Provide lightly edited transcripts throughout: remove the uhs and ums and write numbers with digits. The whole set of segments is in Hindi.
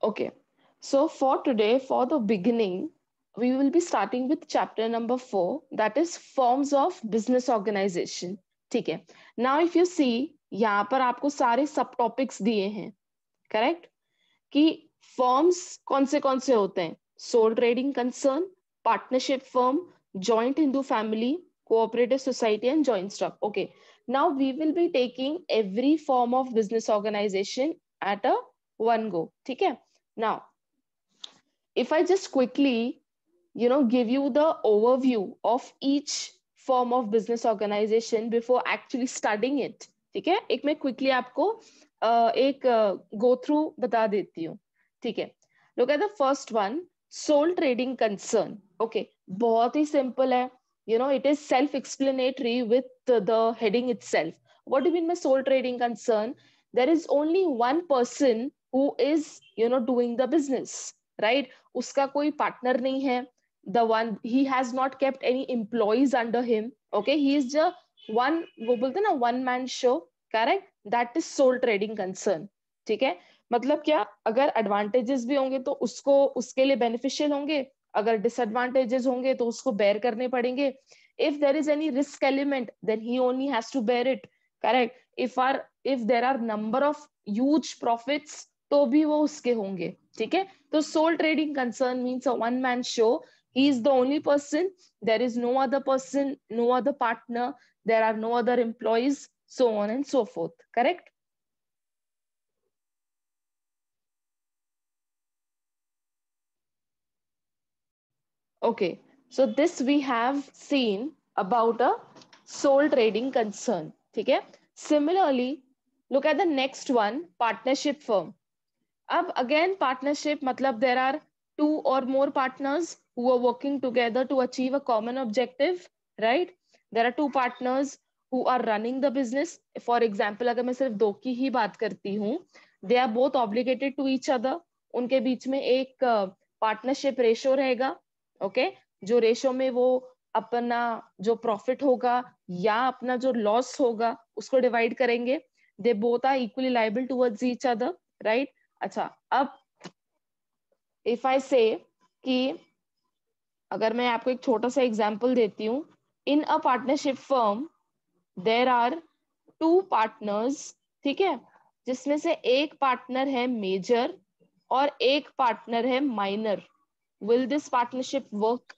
Okay. So for today, for the beginning, we will be starting with chapter number 4, that is forms of business organization. ठीक है. Now if you see, यहाँ पर आपको सारे सब टॉपिक्स दिए हैं, करेक्ट? कि फॉर्म्स कौन से होते हैं? Sole trading concern, partnership firm, joint Hindu family, cooperative society and joint stock. Okay. Now we will be taking every form of business organisation at a one go. ठीक है. Now, if I just quickly, give you the overview of each form of business organization before actually studying it, ठीक है? एक मैं quickly आपको एक go through बता देती हूँ, ठीक है? Look at the first one, sole trading concern. Okay, बहुत ही simple है. It is self-explanatory with the heading itself. What do you mean by sole trading concern? There is only one person who is doing the business, right? उसका कोई partner नहीं है. The one, he has not kept any employees under him. Okay, he is just one, वो बोलते ना one man show. Correct? That is sole trading concern. ठीक है? मतलब क्या, अगर एडवांटेजेस भी होंगे तो उसको उसके लिए बेनिफिशियल होंगे, अगर डिसएडवांटेजेस होंगे तो उसको बेयर करने पड़ेंगे. If there is any risk element then he only has to bear it. Correct? If there are number of huge profits तो भी वो उसके होंगे. ठीक है? तो sole trading concern means a one man show. He is the only person. There is no other person, no other partner. There are no other employees, so on and so forth. Correct? Okay. So this we have seen about a sole trading concern. Okay. Similarly, look at the next one, partnership firm. अब again partnership मतलब there are two or more partners who are working together to achieve a common objective, right? There are two partners who are running the business. For example, अगर मैं सिर्फ दो की ही बात करती हूँ, they are both obligated to each other. उनके बीच में एक पार्टनरशिप रेशो रहेगा. ओके, जो रेशो में वो अपना जो प्रॉफिट होगा या अपना जो लॉस होगा उसको डिवाइड करेंगे. They both are equally liable towards each other, right? अच्छा, अब इफ आई से कि अगर मैं आपको एक छोटा सा एग्जांपल देती हूँ, in a partnership firm there are two partners. ठीक है? जिसमें से एक पार्टनर है मेजर और एक पार्टनर है minor. Will this partnership work?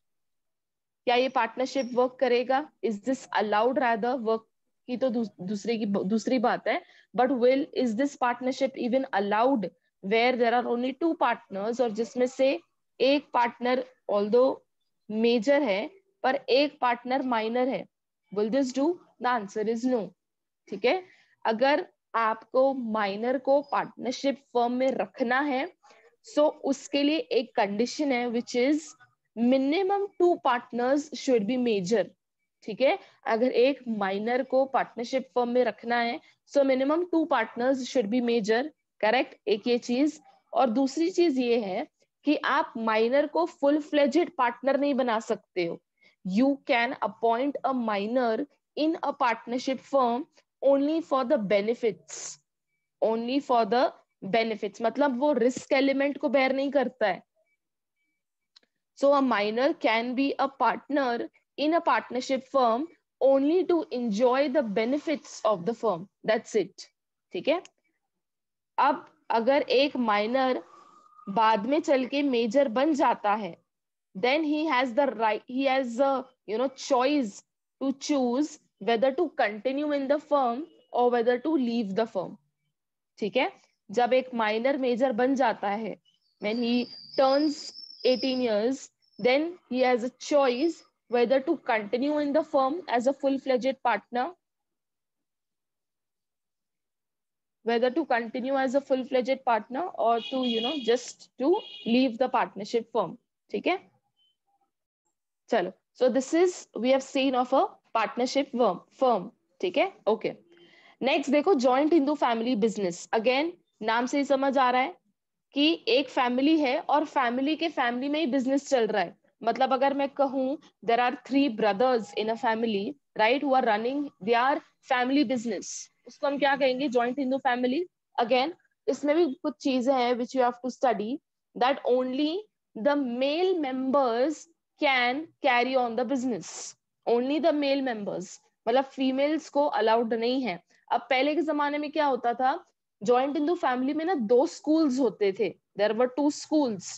क्या ये पार्टनरशिप वर्क करेगा? Is this allowed? Rather work की तो दूसरी बात है, but will is this partnership even allowed where there are only two partners और जिसमें से एक पार्टनर ऑल्दो मेजर है पर एक पार्टनर माइनर है? Will this do? The answer is no. ठीक है? अगर आपको माइनर को पार्टनरशिप फर्म में रखना है सो उसके लिए एक कंडीशन है which is minimum two partners should be major. ठीक है? अगर एक माइनर को पार्टनरशिप फर्म में रखना है so minimum two partners should be major. Correct? एक ये चीज. और दूसरी चीज ये है कि आप माइनर को फुल फ्लेजेड पार्टनर नहीं बना सकते हो. You can appoint a minor in a partnership firm only for the benefits. Only for the benefits. मतलब वो risk element को bear नहीं करता है. So a minor can be a partner in a partnership firm only to enjoy the benefits of the firm. That's it. ठीक है? अब अगर एक माइनर बाद में चल के मेजर बन जाता है then he has the right, he has a choice to choose whether to continue in the firm or whether to leave the firm. ठीक है? जब एक माइनर मेजर बन जाता है when he turns 18 years then he has a choice whether to continue in the firm as a full-fledged partner, whether to continue as a full-fledged partner or to just to leave the partnership firm. ठीक है? चलो, so this is we have seen of a partnership firm. ठीक है? Okay. नेक्स्ट देखो, joint Hindu family business. Again नाम से ही समझ आ रहा है कि एक फैमिली है और फैमिली में ही बिजनेस चल रहा है. मतलब अगर मैं कहूं there are 3 brothers in a family, right, who are running their family business, उसको हम क्या कहेंगे? Joint Hindu family. अगेन इसमें भी कुछ चीजें हैं which you have to study, that only the male members can carry on the business, only the male members, मतलब फीमेल्स को अलाउड नहीं है। अब पहले के जमाने में क्या होता था, जॉइंट हिंदू फैमिली में ना 2 स्कूल्स होते थे, देयर वर 2 स्कूल्स।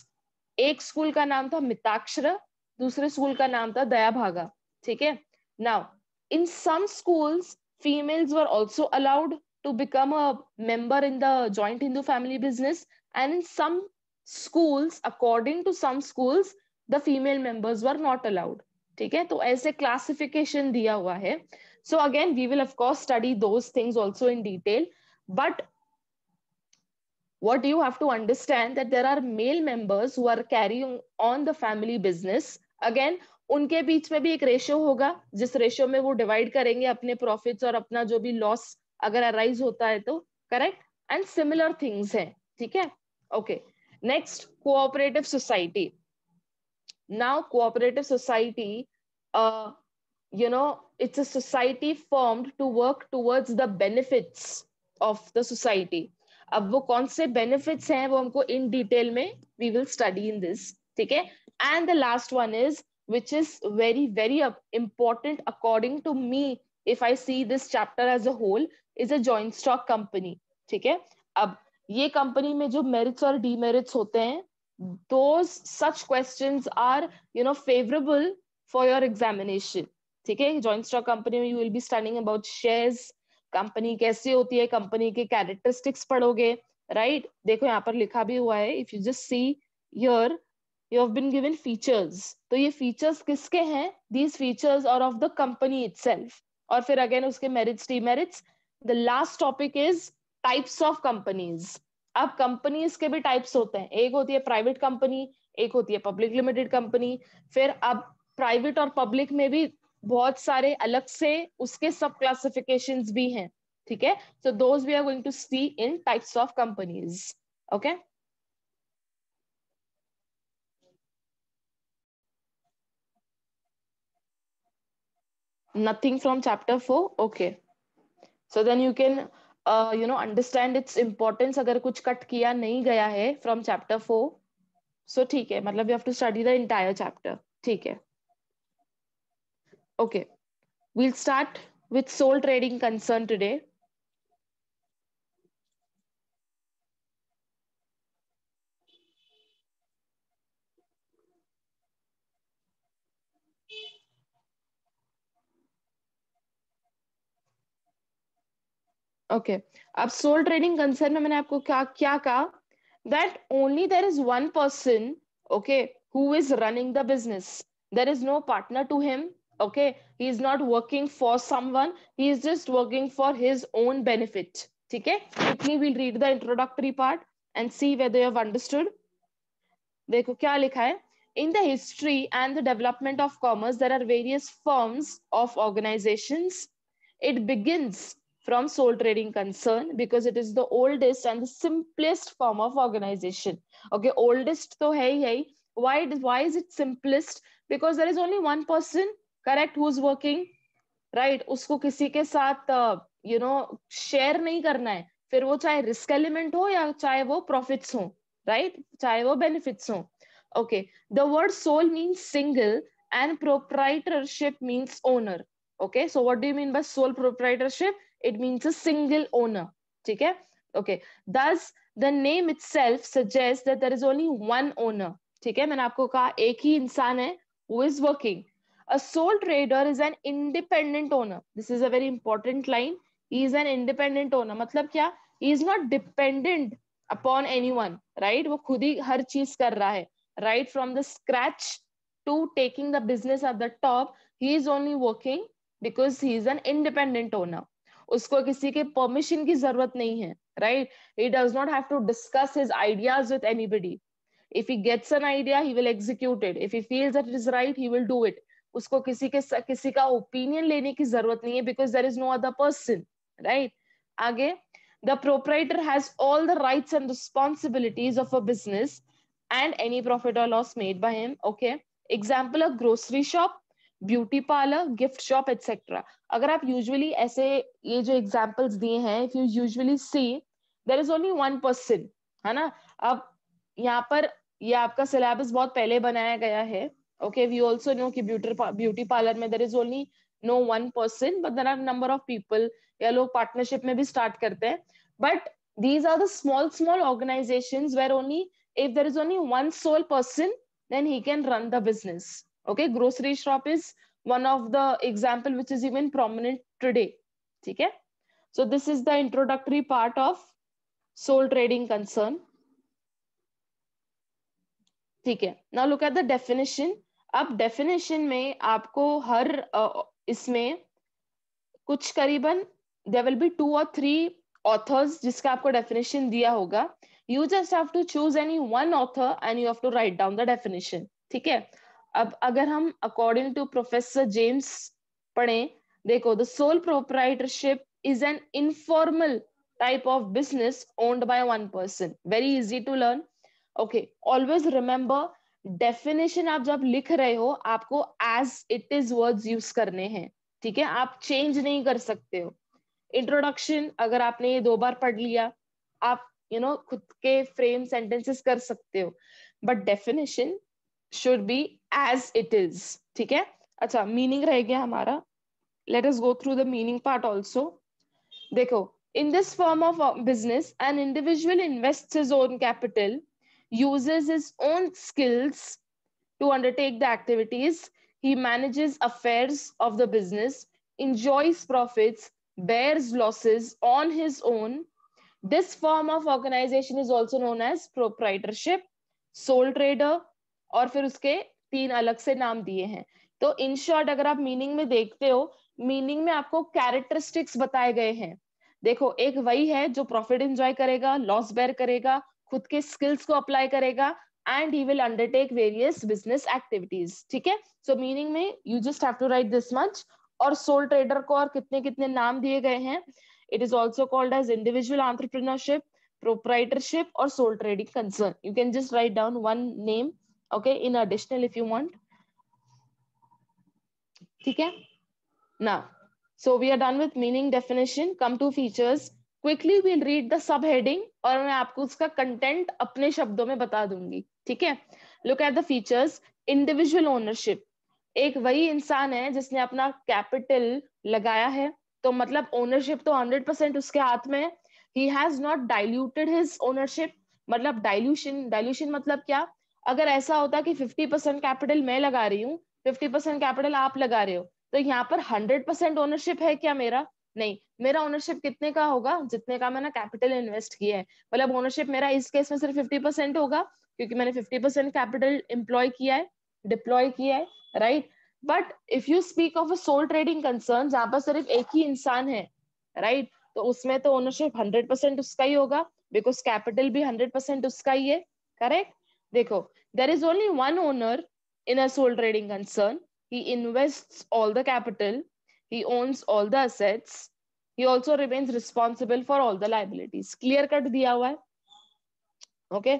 एक स्कूल का नाम था मिताक्षरा, दूसरे स्कूल का नाम था दया भागा, ठीक है। Now in some schools females were also allowed to become a member in the joint Hindu family business, and in some schools, according to some schools, the female members were not allowed, ठीक है। तो ऐसे क्लासिफिकेशन दिया हुआ है। So again we will of course study those things also in detail, but what you have to understand that there are male members who are carrying on the family business. Again उनके बीच में भी एक रेशियो होगा, जिस रेशियो में वो डिवाइड करेंगे अपने प्रॉफिट्स और अपना जो भी लॉस अगर अराइज होता है तो, करेक्ट, एंड सिमिलर थिंग्स है, ठीक है। Okay, next cooperative society. Now cooperative society, you know, it's a society formed to work towards the benefits of the society. अब वो कौन से बेनिफिट्स हैं वो हमको इन डिटेल में we will study in this, ठीक है। And the last one is which is very very important according to me, if I see this chapter as a whole, is a joint stock company, ठीक है। अब ये कंपनी में जो मेरिट्स और डीमेरिट्स होते हैं, those such questions are favorable for your examination, ठीक है। जॉइंट स्टॉक कंपनी में you will be studying about shares, company कैसी होती है, कंपनी के कैरेक्टरिस्टिक्स पढ़ोगे, राइट। देखो यहाँ पर लिखा भी हुआ है, if you just see here you have been given features, तो ये features किसके हैं, these features are of the company itself, और फिर again उसके merits demerits। the last topic is types of companies। अब companies के भी types होते हैं, एक होती है private company, एक होती है public limited company, फिर अब private और public में भी बहुत सारे अलग से उसके सब classifications भी हैं, ठीक है। so those we are going to see in types of companies, okay। Nothing from chapter 4, okay, so then you can understand its importance अगर कुछ कट किया नहीं गया है from chapter 4, so ठीक है, मतलब you have to study the entire chapter, ठीक है। okay, we'll start with sole trading concern today। Okay, अब सोल ट्रेडिंग कंसर्न में मैंने आपको क्या क्या कहा, that only there is one person, okay, who is running the business, there is no partner to him, okay, he is not working for someone, he is just working for his own benefit, ठीक है। Quickly will read the introductory part and see whether you have understood. देखो क्या लिखा है, in the history and the development of commerce there are various forms of organizations, it begins from sole trading concern because it is the oldest and the simplest form of organization, okay, oldest तो है ही है, why is it simplest, because there is only one person, correct, who is working, right, उसको किसी के साथ शेयर नहीं करना है, फिर वो चाहे रिस्क एलिमेंट हो या चाहे वो प्रॉफिट्स हो, राइट, चाहे वो बेनिफिट्स हो, okay, the word sole means single and proprietorship means owner, okay, so what do you mean by sole proprietorship, it means a single owner, ठीक है। okay, thus the name itself suggests that there is only one owner, ठीक है। मैंने आपको कहा एक ही इंसान है who is working, a sole trader is an independent owner, this is a very important line, he is an independent owner, मतलब क्या, he is not dependent upon anyone, right, वो खुद ही हर चीज कर रहा है, right from the scratch to taking the business at the top, he is only working because he is an independent owner, उसको किसी के permission की जरूरत नहीं है, right, he does not have to discuss his ideas with anybody, if he gets an idea he will execute it, if he feels that it is right he will do it, उसको किसी का ओपिनियन लेने की जरूरत नहीं है, because there is no other person, right। आगे, the proprietor has all the rights and responsibilities of a business and any profit or loss made by him, okay, example, a grocery shop, beauty parlour, gift shop etcetera. अगर आप यूजुअली ऐसे ये जो एग्जांपल्स दिए हैं, if you usually see there is only 1%, है ना। अब यहाँ पर ये आपका सिलेबस बहुत पहले बनाया गया है। ओके, वी ऑल्सो नो कि ब्यूटी पार्लर में there is only no 1%, but there are number of people, या लोग पार्टनरशिप में भी स्टार्ट करते हैं। But these are the small organizations where only if there is only one sole person, then he can run the business. Okay, grocery shop is one of the example which is even prominent today. ठीक है, so this is the introductory part of sole trading concern. ठीक है, now look at the definition. अब definition में आपको हर इसमें कुछ करीबन there will be 2 or 3 authors जिसका आपको definition दिया होगा. You just have to choose any one author and you have to write down the definition. ठीक है, अब अगर हम according to Professor James पढ़ें, देखो, the sole proprietorship is an informal type of business owned by one person. Very easy to learn. Okay, always remember, definition आप जब लिख रहे हो आपको as it is words use करने हैं. ठीक है, आप चेंज नहीं कर सकते हो. इंट्रोडक्शन अगर आपने ये 2 बार पढ़ लिया, आप खुद के फ्रेम सेंटेंसेस कर सकते हो, but definition should be as it is. ठीक है, अच्छा, मीनिंग रह गया हमारा. Let us go through the meaning part also. देखो, in this form of business an individual invests his own capital, uses his own skills to undertake the activities. He manages affairs of the business, enjoys profits, bears losses on his own. This form of organization is also known as proprietorship, sole trader, और फिर उसके 3 अलग से नाम दिए हैं. तो इन शॉर्ट अगर आप मीनिंग में देखते हो, मीनिंग में आपको कैरेक्टरिस्टिक्स बताए गए हैं. देखो, एक वही है जो प्रॉफिट एंजॉय करेगा, लॉस बेयर करेगा, खुद के स्किल्स को अप्लाई करेगा, and he will undertake various business activities. ठीक है, so meaning में you just have to write this much. और sole trader को और कितने कितने नाम दिए गए हैं. It is also called as individual entrepreneurship, proprietorship और sole trading concern. You can just write down one name, okay, in additional if you want. ठीक है, now so we are done with meaning, definition. Come to features. Quickly we'll read the subheading और मैं आपको उसका कंटेंट अपने शब्दों में बता दूंगी. ठीक है, look at the features. Individual ownership, एक वही इंसान है जिसने अपना कैपिटल लगाया है, तो मतलब ओनरशिप तो 100% उसके हाथ में है. He has not diluted his ownership. मतलब डाइल्यूशन मतलब क्या? अगर ऐसा होता कि 50% कैपिटल मैं लगा रही हूँ, 50% कैपिटल आप लगा रहे हो, तो यहाँ पर 100% ओनरशिप है क्या मेरा? नहीं, मेरा ओनरशिप कितने का होगा? जितने का मैंने कैपिटल इन्वेस्ट किया है. मतलब ओनरशिप मेरा इस केस में सिर्फ 50% होगा, क्योंकि मैंने 50% कैपिटल एम्प्लॉय किया है, डिप्लॉय किया है, right. But if you speak of a sole trading concern, जहां पर सिर्फ एक ही इंसान है, राइट, तो उसमें तो ओनरशिप 100% उसका ही होगा, बिकॉज कैपिटल भी 100% उसका ही है. करेक्ट. देखो, there is only one owner in a sole trading concern. He invests all the capital, he owns all the assets, he also remains responsible for all the liabilities. Clear cut दिया हुआ है. Okay,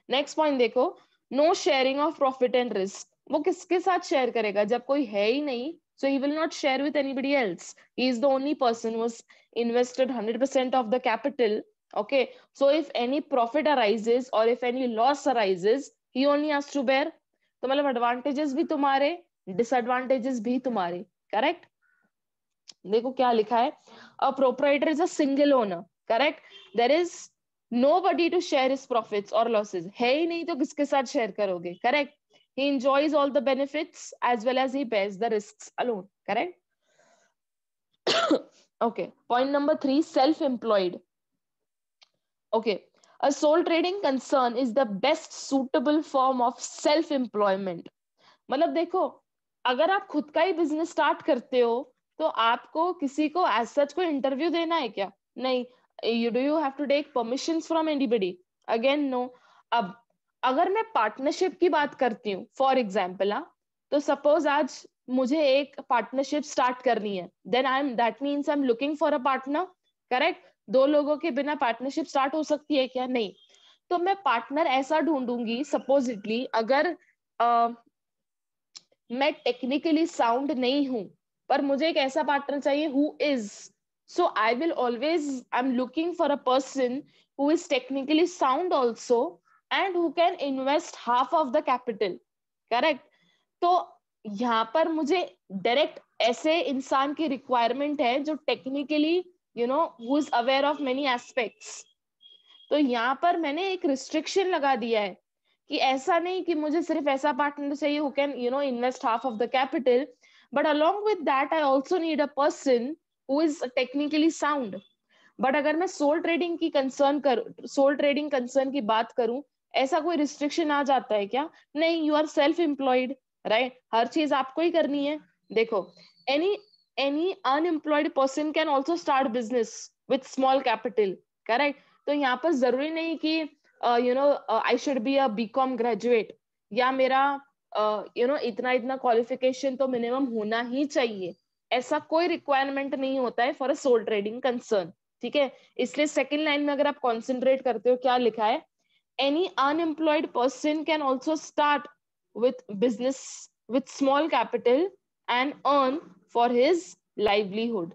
next point देखो, no sharing of profit and risk. वो किसके साथ शेयर करेगा जब कोई है ही नहीं? So he will not share with anybody else. He is the only person who has invested 100% of the capital. Okay, so if any profit arises or if any loss arises, he only has to bear. तो मतलब एडवांटेजेस भी तुम्हारे, डिसएडवांटेजेस भी तुम्हारे. करेक्ट. देखो क्या लिखा है, a proprietor is a single owner. Correct. There is nobody to share his profits और लॉसेस. है ही नहीं तो किसके साथ शेयर करोगे? Correct. He enjoys all the benefits as well as he bears the risks alone. Correct. Okay, point number 3, self employed. Okay, a sole trading concern is the best suitable form of self employment. मतलब देखो, अगर आप खुद का ही बिजनेस स्टार्ट करते हो, तो आपको किसी को एज सच कोई इंटरव्यू देना है क्या? नहीं. You have to take permissions from anybody? Again no. अब अगर मैं पार्टनरशिप की बात करती हूँ, फॉर एग्जाम्पल, तो सपोज आज मुझे एक पार्टनरशिप स्टार्ट करनी है, then that means I am looking for a partner. Correct. 2 लोगों के बिना पार्टनरशिप स्टार्ट हो सकती है क्या? नहीं. तो मैं पार्टनर ऐसा ढूंढूंगी, सपोजिटली अगर मैं टेक्निकली साउंड नहीं हूं, पर मुझे एक ऐसा पार्टनर चाहिए who is. So I will always, I'm looking for a person who is technically sound also and who can invest half of the capital. Correct? तो यहाँ पर मुझे डायरेक्ट ऐसे इंसान की रिक्वायरमेंट है जो technically who is aware of many aspects. तो यहाँ पर मैंने एक रिस्ट्रिक्शन लगा दिया है कि ऐसा नहीं कि मुझे सिर्फ ऐसा पार्टनर चाहिए who can invest half of the capital, but along with that I also need a person who is technically sound. But अगर मैं सोल ट्रेडिंग कंसर्न की बात करूं, ऐसा कोई रिस्ट्रिक्शन आ जाता है क्या? नहीं, you are self employed, right? हर चीज आपको ही करनी है. देखो, any any unemployed person can also start business with small capital. Correct? तो यहाँ पर जरूरी नहीं कि I should be a B Com graduate या मेरा इतना इतना क्वालिफिकेशन तो मिनिमम होना ही चाहिए. ऐसा कोई रिक्वायरमेंट नहीं होता है for a sole trading concern. ठीक है? इसलिए सेकंड लाइन में अगर आप कॉन्सेंट्रेट करते हो, क्या लिखा है? Any unemployed person can also start with business with small capital and earn for his livelihood.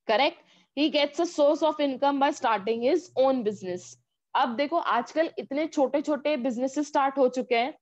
Correct? He gets a source of income by starting his own business. अब देखो, आजकल इतने छोटे छोटे बिजनेसेस स्टार्ट हो चुके हैं.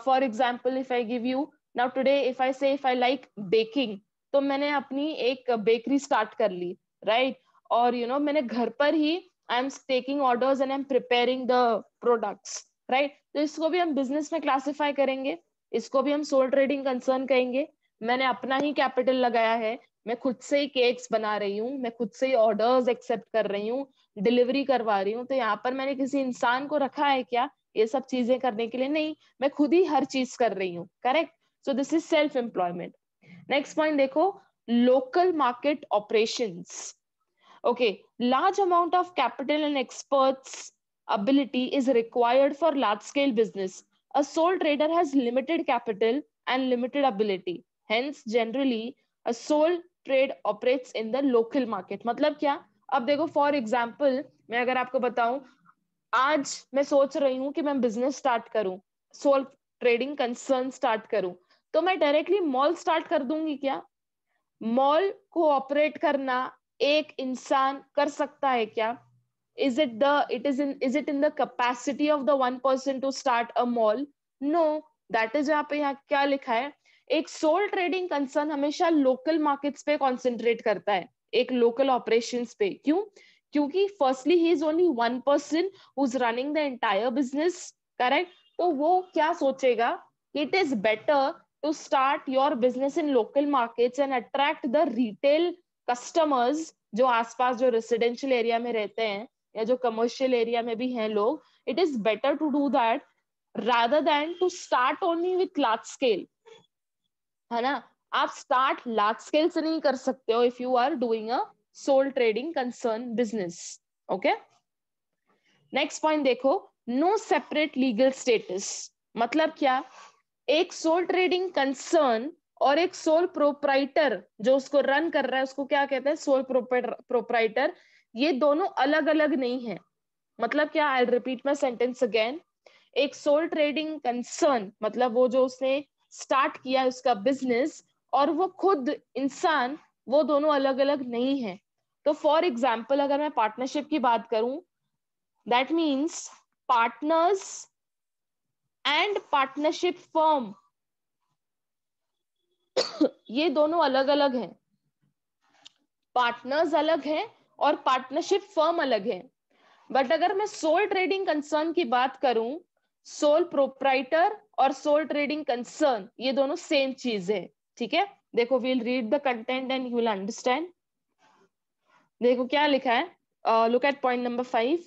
For example, if I give you now today, if I से इफ आई लाइक बेकिंग, तो मैंने अपनी एक बेकरी स्टार्ट कर ली, राइट? और मैंने घर पर ही I am taking orders and I am preparing the products, right? तो इसको भी हम बिजनेस में क्लासिफाई करेंगे, इसको भी हम सोल ट्रेडिंग कंसर्न कहेंगे. मैंने अपना ही कैपिटल लगाया है, मैं खुद से ही केक्स बना रही हूँ, मैं खुद से ही ऑर्डर्स एक्सेप्ट कर रही हूँ, डिलीवरी करवा रही हूँ. तो यहाँ पर मैंने किसी इंसान को रखा है क्या ये सब चीजें करने के लिए? नहीं, मैं खुद ही हर चीज कर रही हूँ. Correct? So this is self employment. Next point देखो, local market operations. Okay, large amount of capital and experts ability is required for large scale business. A sole trader has limited capital and limited ability. Hence, generally, a sole trade operates in the local market. मतलब क्या? अब देखो, फॉर एग्जाम्पल मैं अगर आपको बताऊं, आज मैं सोच रही हूं कि मैं बिजनेस स्टार्ट करूं, सोल ट्रेडिंग कंसर्न स्टार्ट करूं, तो मैं डायरेक्टली मॉल स्टार्ट कर दूंगी क्या? मॉल को ऑपरेट करना एक इंसान कर सकता है क्या? is it in the capacity of the one person to start a mall? No. That is यहाँ पे यहाँ क्या लिखा है? एक सोल ट्रेडिंग कंसर्न हमेशा लोकल मार्केट्स पे कॉन्सेंट्रेट करता है, एक लोकल ऑपरेशंस पे. क्यों? क्योंकि firstly he is only one person who is running the entire business. Correct? तो वो क्या सोचेगा? It is better to start your business in local markets and attract the retail customers जो आसपास जो रेसिडेंशियल एरिया में रहते हैं या जो कमर्शियल एरिया में भी हैं लोग. It is better to do that rather than to start only with large scale. है ना? आप स्टार्ट लार्ज स्केल से नहीं कर सकते हो if you are doing a sole trading concern business. Okay, next point देखो, नो सेपरेट लीगल स्टेटस. मतलब क्या? एक सोल ट्रेडिंग कंसर्न और एक सोल प्रोप्राइटर जो उसको रन कर रहा है, उसको क्या कहते हैं? Sole proprietor. ये दोनों अलग अलग नहीं है. मतलब क्या? I repeat my sentence again. एक सोल ट्रेडिंग कंसर्न मतलब वो जो उसने स्टार्ट किया उसका बिजनेस, और वो खुद इंसान, वो दोनों अलग अलग नहीं है. तो फॉर एग्जाम्पल अगर मैं पार्टनरशिप की बात करूं, that means partners and partnership firm, ये दोनों अलग अलग हैं. पार्टनर्स अलग हैं और पार्टनरशिप फर्म अलग है. बट अगर मैं सोल ट्रेडिंग कंसर्न की बात करूं, सोल प्रोप्राइटर और सोल ट्रेडिंग कंसर्न ये दोनों सेम चीज है. ठीक है? देखो, we'll read the content and you will understand. देखो क्या लिखा है. Look at point number 5.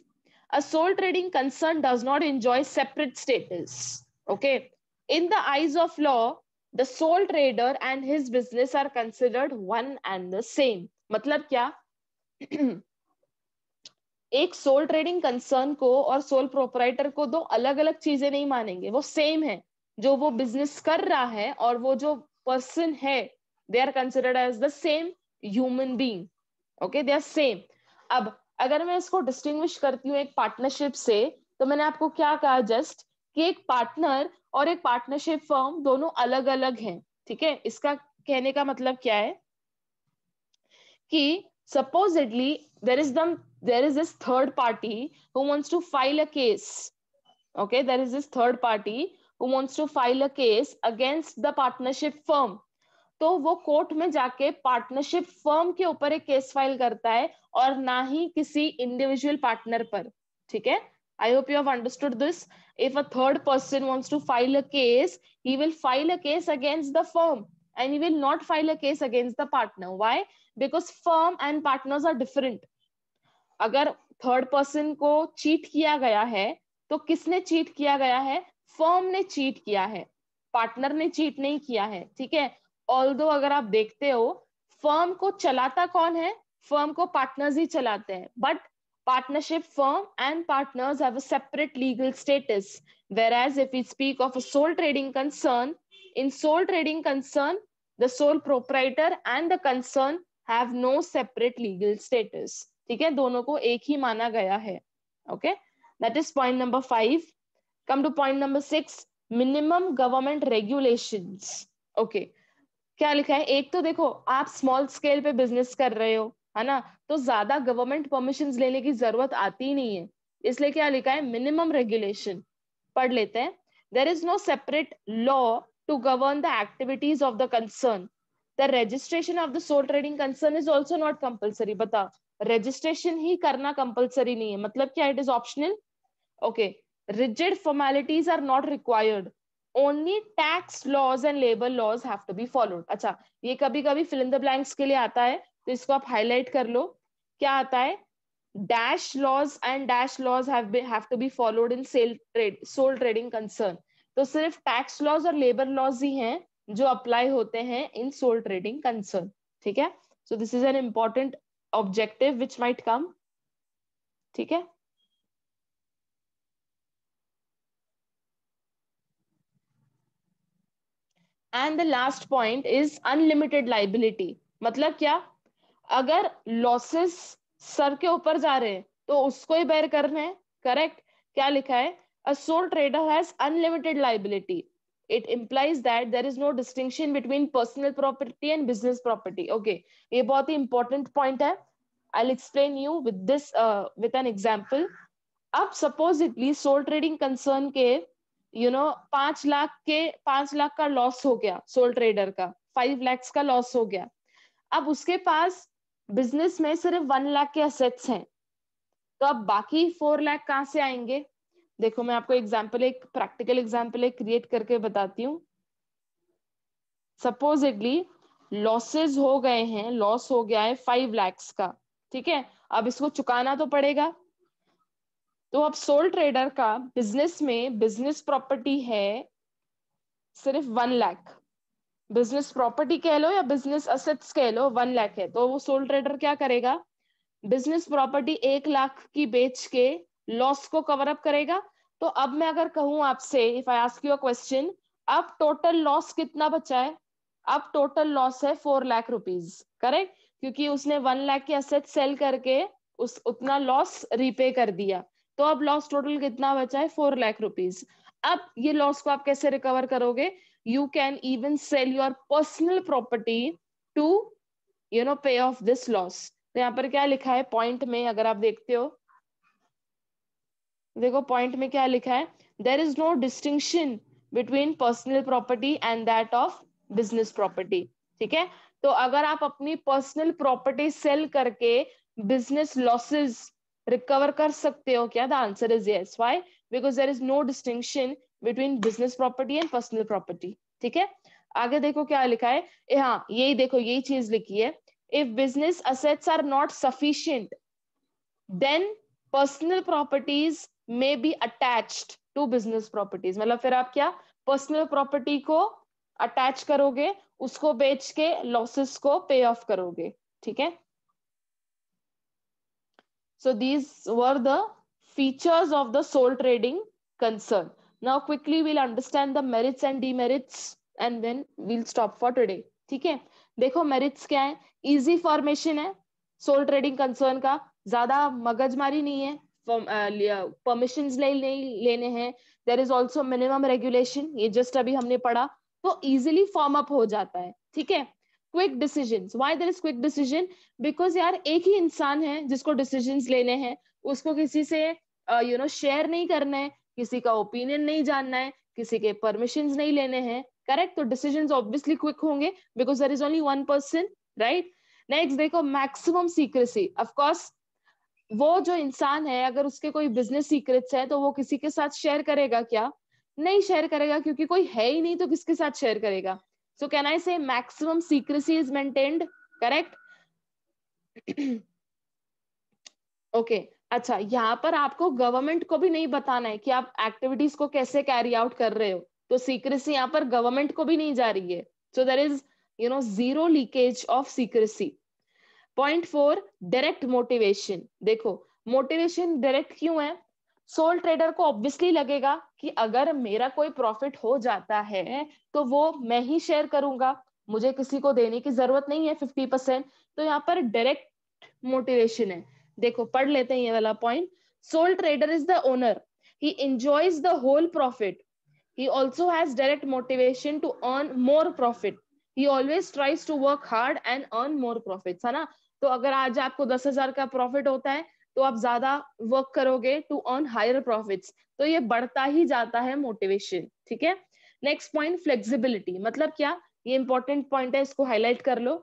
A sole trading concern does not enjoy separate status. Okay, in the eyes of law the sole trader and his business are considered one and the same. मतलब क्या? एक सोल ट्रेडिंग कंसर्न को और सोल प्रोपराइटर को दो अलग अलग चीजें नहीं मानेंगे, वो सेम है. जो वो बिजनेस कर रहा है और वो जो पर्सन है, they are considered as the same human being. Okay, they are same. अब अगर मैं इसको डिस्टिंग्विश करती हूँ एक पार्टनरशिप से, तो मैंने आपको क्या कहा जस्ट, कि एक पार्टनर और एक पार्टनरशिप फर्म दोनों अलग अलग हैं. ठीक है? इसका कहने का मतलब क्या है कि supposedly there is this third party who wants to file a case. Okay, there is this third party who wants to file a case against the partnership firm. तो वो कोर्ट में जाके पार्टनरशिप फर्म के ऊपर एक केस फाइल करता है और ना ही किसी इंडिविजुअल पार्टनर पर. ठीक है, I hope you have understood this. If a third person wants to file a case, he will file a case against the firm and he will not file a case against the partner. Why? Because firm and partners are different. अगर थर्ड पर्सन को चीट किया गया है तो किसने चीट किया गया है? फर्म ने चीट किया है, पार्टनर ने चीट नहीं किया है. ठीक है, ऑल्दो अगर आप देखते हो फर्म को चलाता कौन है? फर्म को पार्टनर्स ही चलाते हैं, but partnership firm and partners have a separate legal status, whereas if we speak of a sole trading concern, in sole trading concern the sole proprietor and the concern have no separate legal status. ठीक है, दोनों को एक ही माना गया है. Okay, that is point number 5. Come two point number 6, minimum government regulations. Okay, क्या लिखा है? एक तो देखो, आप स्मॉल स्केल पे बिजनेस कर रहे हो, है ना, तो ज्यादा गवर्नमेंट परमिशंस लेने की जरूरत आती ही नहीं है, इसलिए क्या लिखा है? Minimum regulation. पढ़ लेते हैं. There is no separate law to govern the activities of the concern. The registration of the sole trading concern is also not compulsory. बता, रजिस्ट्रेशन ही करना कंपल्सरी नहीं है, मतलब क्या? It is optional. Okay, rigid formalities are not required. Only tax laws and labor laws have to be followed. अच्छा, ये कभी कभी fill in the blanks के लिए आता है, तो इसको आप हाईलाइट कर लो. क्या आता है? dash laws and dash laws have to be followed in sole trading concern. तो सिर्फ tax laws और labor laws ही हैं जो अप्लाई होते हैं in sole trading concern. ठीक है, so this is an important objective which might come. ठीक है, and the last point is unlimited liability. मतलब क्या? अगर लॉसेस सर के ऊपर जा रहे हैं तो उसको ही बेयर करना है. करेक्ट. क्या लिखा है? A sole trader has unlimited liability. It implies that there is no distinction between personal property and business property. Okay, ये बहुत ही इंपॉर्टेंट पॉइंट है. I'll explain you with this with an example. अब सपोजिटली सोल ट्रेडिंग कंसर्न के 5 लाख का लॉस हो गया, सोल ट्रेडर का 5 लाख का लॉस हो गया. अब उसके पास बिजनेस में सिर्फ 1 लाख के असेट्स हैं, तो अब बाकी 4 लाख कहां से आएंगे? देखो, मैं आपको एग्जांपल, एक प्रैक्टिकल एग्जांपल क्रिएट करके बताती हूँ. सपोजिटली लॉसेस हो गए हैं, लॉस हो गया है 5 लाख का. ठीक है, अब इसको चुकाना तो पड़ेगा. तो अब सोल ट्रेडर का बिजनेस में बिजनेस प्रॉपर्टी है सिर्फ 1 लाख. बिजनेस प्रॉपर्टी कह लो या बिजनेस असेट्स कह लो, 1 लाख है. तो वो सोल ट्रेडर क्या करेगा? बिजनेस प्रॉपर्टी 1 लाख की बेच के लॉस को कवर अप करेगा. तो अब मैं अगर कहूं आपसे, if I ask you a question, अब टोटल लॉस कितना बचा है? अब टोटल लॉस है 4 लाख रुपीज. करेक्ट, क्योंकि उसने 1 लाख के असेट सेल करके उतना लॉस रीपे कर दिया. तो अब लॉस टोटल कितना बचा है? 4 लाख रुपीज. अब ये लॉस को आप कैसे रिकवर करोगे? You can even sell your personal property to pay off this loss. तो यहाँ पर क्या लिखा है पॉइंट में, अगर आप देखते हो, देखो पॉइंट में क्या लिखा है? There is no distinction between personal property and that of business property. ठीक है, तो अगर आप अपनी पर्सनल प्रॉपर्टी सेल करके बिजनेस लॉसेस रिकवर कर सकते हो क्या? The answer is yes. Why? Because there is no distinction between business property and personal property. ठीक है, आगे देखो क्या लिखा है. हाँ, यही देखो, यही चीज लिखी है. If business assets are not sufficient, then personal properties may be attached to business properties. मतलब फिर आप क्या पर्सनल प्रॉपर्टी को अटैच करोगे, उसको बेच के लॉसेस को पे ऑफ करोगे. ठीक है, so these were the features of the sole trading concern. Now quickly we'll understand the merits and demerits and then we'll stop for today. ठीक है, देखो मेरिट्स क्या है? इजी फॉर्मेशन है सोल ट्रेडिंग कंसर्न का, ज्यादा मगजमारी नहीं है, परमिशंस नहीं लेने हैं. There is also minimum regulation, ये जस्ट अभी हमने पढ़ा, तो इजिली फॉर्म अप हो जाता है. ठीक है, quick decisions. Why there is quick decision? Because यार एक ही इंसान है जिसको डिसीजंस लेने हैं, उसको किसी से शेयर नहीं करना है, किसी का ओपिनियन नहीं जानना है, किसी के परमिशंस नहीं लेने हैं. करेक्ट? तो डिसीजंस ऑब्वियसली क्विक होंगे because there is only one person. Right? Next देखो, मैक्सिमम सीक्रेसी. ऑफ कोर्स वो जो इंसान है, अगर उसके कोई बिजनेस सीक्रेट्स है तो वो किसी के साथ शेयर करेगा क्या? नहीं शेयर करेगा, क्योंकि कोई है ही नहीं तो किसके साथ शेयर करेगा. सो कैन आई से maximum secrecy is maintained. Correct? Okay. अच्छा, यहाँ पर आपको गवर्नमेंट को भी नहीं बताना है कि आप एक्टिविटीज को कैसे कैरी आउट कर रहे हो, तो सीक्रेसी यहाँ पर गवर्नमेंट को भी नहीं जा रही है. So there is zero leakage of secrecy. Point 4, direct motivation. देखो, मोटिवेशन डायरेक्ट क्यों है? सोल ट्रेडर को ऑब्वियसली लगेगा कि अगर मेरा कोई प्रॉफिट हो जाता है तो वो मैं ही शेयर करूंगा, मुझे किसी को देने की जरूरत नहीं है 50%. तो यहाँ पर डायरेक्ट मोटिवेशन है. देखो, पढ़ लेते हैं ये वाला point. Sole trader is the owner, he enjoys the whole profit, he also has direct motivation to earn more profit, he always tries to work hard and earn more profits. है ना? तो अगर आज आपको 10,000 का प्रॉफिट होता है तो आप ज्यादा वर्क करोगे टू अर्न हायर प्रॉफिट्स, तो ये बढ़ता ही जाता है मोटिवेशन. ठीक है? Next point, flexibility. मतलब क्या? ये इंपॉर्टेंट पॉइंट है, इसको हाईलाइट कर लो.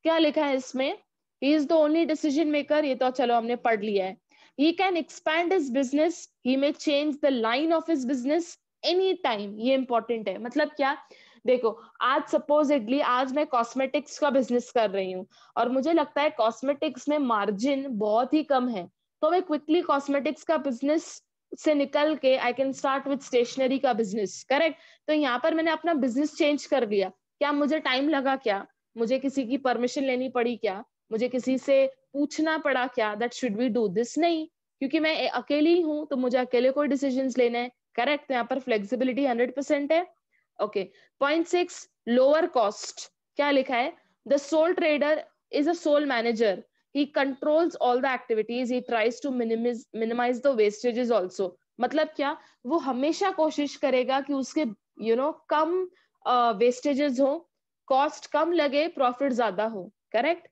क्या लिखा है इसमें? ही is the only decision maker. ये तो चलो हमने पढ़ लिया है. he can expand his business, he may change the line of his business any time. ये इंपॉर्टेंट है. मतलब क्या? देखो, आज सपोजिटली आज मैं कॉस्मेटिक्स का बिजनेस कर रही हूँ और मुझे लगता है कॉस्मेटिक्स में मार्जिन बहुत ही कम है, तो मैं क्विकली कॉस्मेटिक्स का बिजनेस से निकल के I can start with stationery का बिजनेस. करेक्ट? तो यहाँ पर मैंने अपना बिजनेस चेंज कर लिया. क्या मुझे टाइम लगा? क्या मुझे किसी की परमिशन लेनी पड़ी? क्या मुझे किसी से पूछना पड़ा क्या that should we do this? नहीं, क्योंकि मैं अकेली हूँ तो मुझे अकेले कोई डिसीजंस लेने हैं. करेक्ट? तो यहाँ पर फ्लेक्सिबिलिटी 100% है. ओके. Point 6, lower cost. क्या लिखा है? The sole trader is a sole manager, he controls all the activities, he tries to minimize the wastages also. मतलब क्या? वो हमेशा कोशिश करेगा कि उसके कम वेस्टेजेस हो, कॉस्ट कम लगे, प्रॉफिट ज्यादा हो. Correct?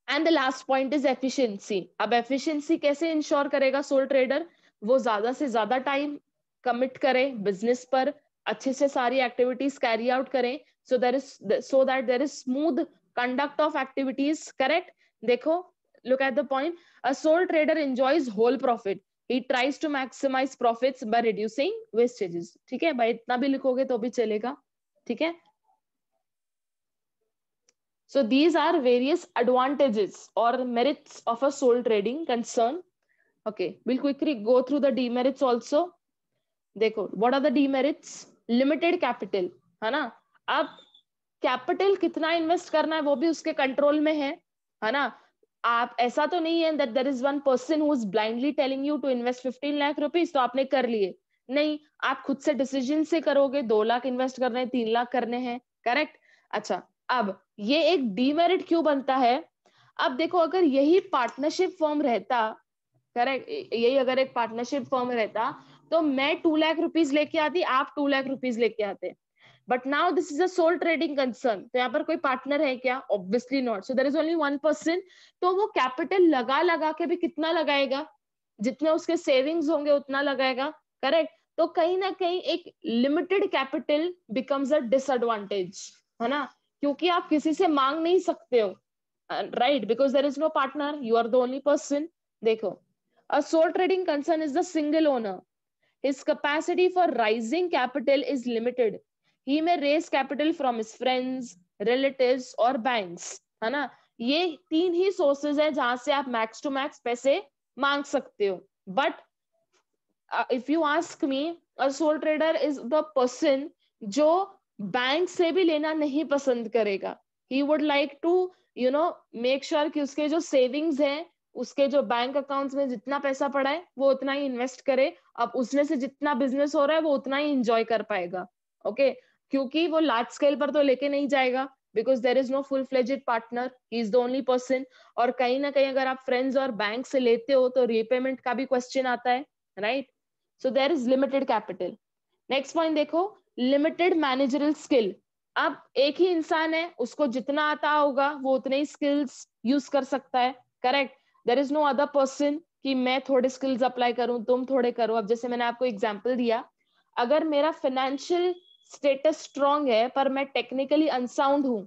And the last point is efficiency. अब एफिशिएंसी कैसे इंश्योर करेगा सोल ट्रेडर? वो ज्यादा से ज्यादा टाइम कमिट करे बिजनेस पर, अच्छे से सारी एक्टिविटीज कैरी आउट करें, so that there is smooth conduct of activities. Correct? देखो, look at the point. A sole trader enjoys whole profit, he tries to maximize profits by reducing wastages. ठीक है भाई? इतना भी लिखोगे तो भी चलेगा. ठीक है? So these are various advantages or merits of a sole trading concern. Okay, we'll quickly go through the demerits also. देखो, what are the demerits? Limited capital, है ना? अब कैपिटल कितना इन्वेस्ट करना है वो भी उसके कंट्रोल में है ना? आप ऐसा तो नहीं है that there is one person who is blindly telling you to invest 15 lakh rupees तो आपने कर लिए. नहीं, आप खुद से डिसीजन से करोगे 2 लाख इन्वेस्ट करने हैं, 3 लाख करने हैं. करेक्ट? अच्छा, अब ये एक डीमेरिट क्यों बनता है? अब देखो, अगर यही पार्टनरशिप फॉर्म रहता, करेक्ट, यही अगर एक पार्टनरशिप फॉर्म रहता तो मैं 2 लाख रुपीस लेके आती, आप 2 लाख रुपीस लेके आते. But now this is a sole trading concern, तो यहाँ पर कोई पार्टनर है क्या? Obviously not. So there is only one person. तो वो कैपिटल लगा लगा के भी कितना लगाएगा? जितने उसके सेविंग्स होंगे उतना लगाएगा. करेक्ट? तो कहीं ना कहीं एक limited capital becomes a disadvantage, है ना? क्योंकि आप किसी से मांग नहीं सकते हो. Right? Because there is no partner, you are the only person. देखो, a sole trading concern is the single owner, his capacity for raising capital is limited, he may raise capital from his friends, relatives or banks. है ना? ये 3 ही सोर्सेज है जहां से आप मैक्स टू मैक्स पैसे मांग सकते हो. But if you ask me, a sole trader is the person जो बैंक से भी लेना नहीं पसंद करेगा. he would like to make sure कि उसके जो सेविंग्स हैं, उसके जो बैंक अकाउंट्स में जितना पैसा पड़ा है वो उतना ही इन्वेस्ट करे. अब उसमें से जितना बिजनेस हो रहा है वो उतना ही इंजॉय कर पाएगा. ओके? क्योंकि वो लार्ज स्केल पर तो लेके नहीं जाएगा, because there is no full fledged partner, he is the only person. और कहीं ना कहीं अगर आप फ्रेंड्स और बैंक से लेते हो तो रीपेमेंट का भी क्वेश्चन आता है. Right? So there is limited capital. Next point देखो, limited managerial skill. अब एक ही इंसान है, उसको जितना आता होगा वो उतने ही स्किल्स यूज कर सकता है, correct. There is no other person कि मैं थोड़े स्किल्स अप्लाई करूं तुम थोड़े करो। अब जैसे मैंने आपको एग्जांपल दिया, अगर मेरा फाइनेंशियल स्टेटस स्ट्रांग है पर मैं टेक्निकली अनसाउंड हूं,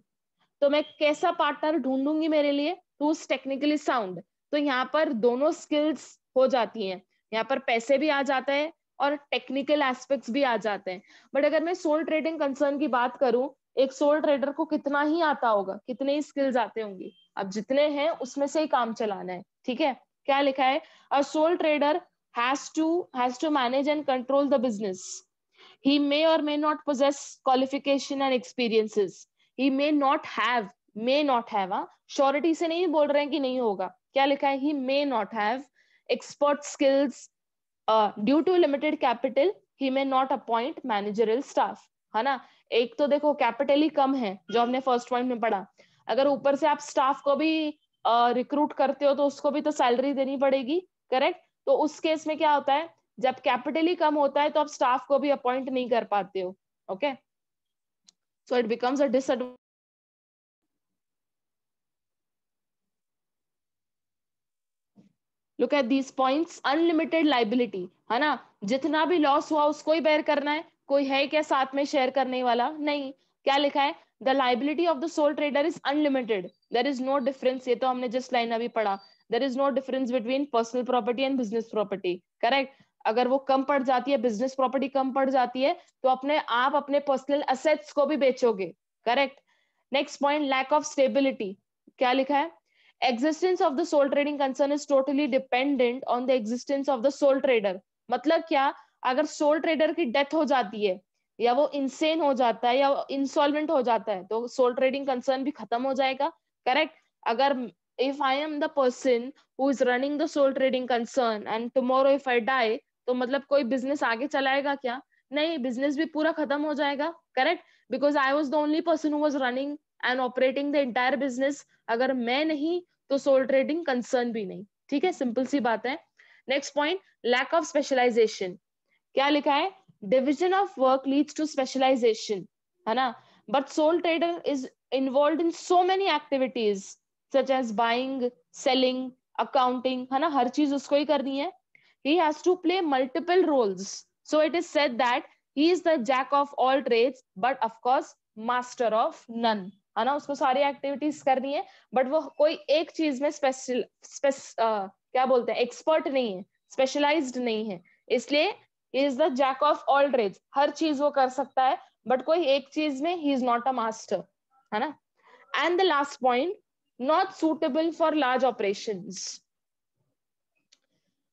तो मैं कैसा पार्टनर ढूंढूंगी मेरे लिए, हु इज टेक्निकली साउंड। तो यहाँ पर दोनों स्किल्स हो जाती हैं, यहाँ पर पैसे भी आ जाते हैं और टेक्निकल एस्पेक्ट्स भी आ जाते हैं। बट अगर मैं सोल ट्रेडिंग कंसर्न की बात करूं, एक सोल ट्रेडर को कितना ही आता होगा, कितने ही स्किल्स आते होंगे, अब जितने हैं उसमें से ही काम चलाना है, ठीक है। क्या लिखा है, a sole trader has to manage and control the business. He may or may not possess qualification and experiences. He may not have, surety से नहीं बोल रहे हैं कि नहीं होगा, क्या लिखा है, he may not have expert skills, due to limited capital he may not appoint managerial staff, है ना। एक तो देखो कैपिटल ही कम है जो हमने फर्स्ट पॉइंट में पढ़ा, अगर ऊपर से आप स्टाफ को भी रिक्रूट करते हो तो उसको भी तो सैलरी देनी पड़ेगी, करेक्ट। तो उस केस में क्या होता है, जब कैपिटल ही कम होता है तो आप स्टाफ को भी अपॉइंट नहीं कर पाते हो, okay. So it becomes a disadvantage. Look at these points, unlimited liability, है ना, जितना भी लॉस हुआ उसको ही बेयर करना है, कोई है क्या साथ में शेयर करने वाला, नहीं। क्या लिखा है, the liability of the sole trader is unlimited, there is no difference, ये तो हमने जस्ट लाइन अभी पढ़ा, there is no difference between personal property and business property, correct. अगर वो कम पड़ जाती है, बिजनेस प्रॉपर्टी कम पड़ जाती है, तो अपने आप अपने पर्सनल असेट्स को भी बेचोगे, correct. Next point, lack of stability, क्या लिखा है, existence of the sole trading concern is totally dependent on the existence of the sole trader। मतलब क्या, अगर सोल ट्रेडर की डेथ हो जाती है या वो इंसेन हो जाता है या वो इंसॉल्वेंट हो जाता है तो सोल ट्रेडिंग कंसर्न भी खत्म हो जाएगा, करेक्ट। अगर if I am the person who is running the sole trading concern and tomorrow if I die, तो मतलब कोई बिजनेस आगे चलाएगा क्या, नहीं, बिजनेस भी पूरा खत्म हो जाएगा, correct. Because I was the only person who was running and operating the entire business, अगर मैं नहीं तो सोल ट्रेडिंग कंसर्न भी नहीं, ठीक है, सिंपल सी बात है। Next point, lack of specialization, क्या लिखा है, division of work leads to specialization, है ना, but sole trader is involve in so many activities such as buying, selling, accounting, है ना, हर चीज उसको ही करनी है। he has to play multiple roles, so it is said that he is the jack of all trades but of course master of none, है ना, उसको सारी एक्टिविटीज करनी है बट वो कोई एक चीज में क्या बोलते हैं, एक्सपर्ट नहीं है, स्पेशलाइज्ड नहीं है, इसलिए he is the jack of all trades, हर चीज वो कर सकता है बट कोई एक चीज में ही इज नॉट अ मास्टर, है ना। And the last point, not suitable for large operations.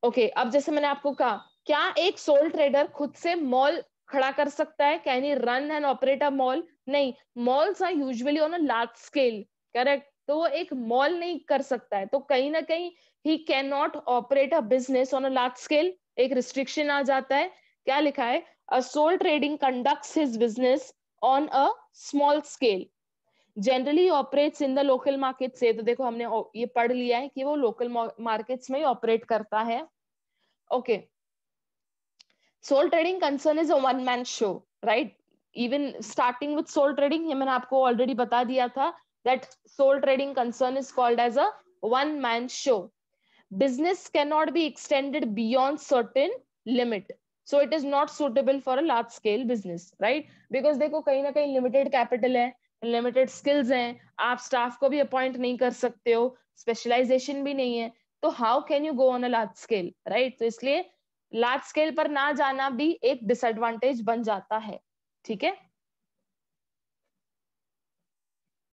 Okay, अब जैसे मैंने आपको कहा, क्या एक सोल ट्रेडर खुद से मॉल खड़ा कर सकता है, can he run and operate a mall, नहीं, malls are usually on a large scale, correct, तो वो एक मॉल नहीं कर सकता है, तो कहीं ना कहीं ही can not operate a business on a large scale, एक रिस्ट्रिक्शन आ जाता है। क्या लिखा है, a sole trading conducts his business on a small scale, generally operates in the local market से, तो देखो हमने ये पढ़ लिया है कि वो लोकल मार्केट्स में ही ऑपरेट करता है, okay. Sole trading concern is a one man show, right, even starting with sole trading, ये मैंने आपको ऑलरेडी बता दिया था that sole trading concern is called as a one man show, business cannot be extended beyond certain limit, so it is not suitable for a large scale business, right, because देखो कहीं ना कहीं लिमिटेड कैपिटल है, लिमिटेड स्किल्स हैं, आप स्टाफ को भी अपॉइंट नहीं कर सकते हो, स्पेशलाइजेशन भी नहीं है, तो how can you go on a large scale, right, तो इसलिए लार्ज स्केल पर ना जाना भी एक डिसएडवांटेज बन जाता है, ठीक है।